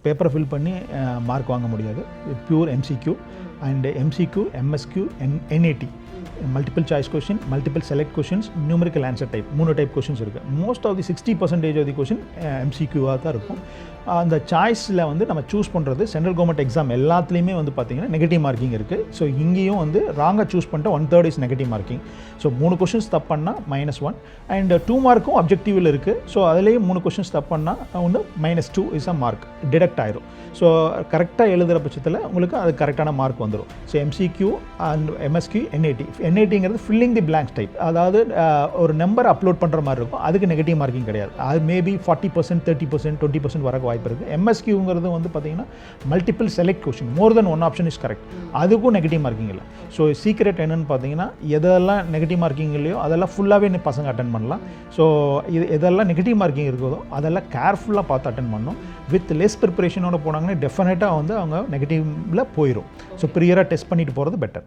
பேப்பரை ஃபில் பண்ணி மார்க் வாங்க முடியாது. Pure MCQ and MCQ, MSQ, NAT, multiple choice question, multiple select questions, numerical answer type, 3 type questions இருக்குது. Most of the 60% of the question எம்சிக்யூவாக தான் இருக்கும். அந்த சாய்ஸில் வந்து நம்ம சூஸ் பண்ணுறது சென்ட்ரல் கவர்மெண்ட் எக்ஸாம் எல்லாத்துலேயுமே வந்து பார்த்திங்கன்னா நெகட்டிவ் மார்க்கிங் இருக்குது. ஸோ இங்கேயும் வந்து ராங்காக சூஸ் பண்ணிட்டு 1/3 is negative marking. So 3 questions தப்பு பண்ணால் -1 அண்ட் 2 மார்க்கும் அப்ஜெக்டிவில் இருக்குது. ஸோ அதுலேயும் 3 கொஷின்ஸ் தப்பு பண்ணால் ஒன்று -2 இஸ் அ மார்க் டிடெக்ட் ஆயிரும். ஸோ கரெக்டாக எழுதுகிற பட்சத்தில் உங்களுக்கு அது கரெக்டான மார்க் வந்துடும். ஸோ எம்சிக்யூ அண்ட் எம்எஸ்க்யூ, என்ஏடிங்கிறது ஃபில்லிங் தி பிளாங்க்ஸ் டைப். அதாவது ஒரு நம்பர் அப்லோட் பண்ணுற மாதிரி இருக்கும். அதுக்கு நெகட்டிவ் மார்க்கிங் கிடையாது. அது மேபி 40%, 30%, 20% வர வாய்ப்பு இருக்குது. எம்எஸ்க்யூங்கிறது வந்து பார்த்தீங்கன்னா multiple select question, more then one option is correct. அதுக்கும் நெகட்டிவ் மார்க்கிங் இல்லை. ஸோ சீக்ரெட் என்னென்னு பார்த்தீங்கன்னா எதெல்லாம் நெகட்டிவ் மார்க்கிங் இல்லையோ அதெல்லாம் ஃபுல்லாகவே பசங்க அட்டன் பண்ணலாம். ஸோ எதெல்லாம் நெகட்டிவ் மார்க்கிங் இருக்குதோ அதெல்லாம் கேர்ஃபுல்லாக பார்த்து அட்டன் பண்ணணும். வித் லெஸ் ப்ரிப்பரேஷனோட போனாங்கன்னா டெஃபினட்டாக வந்து அவங்க நெகட்டிவில் போயிடும். ஸோ ப்ரியராக டெஸ்ட் பண்ணிட்டு போகிறது பெட்டர்.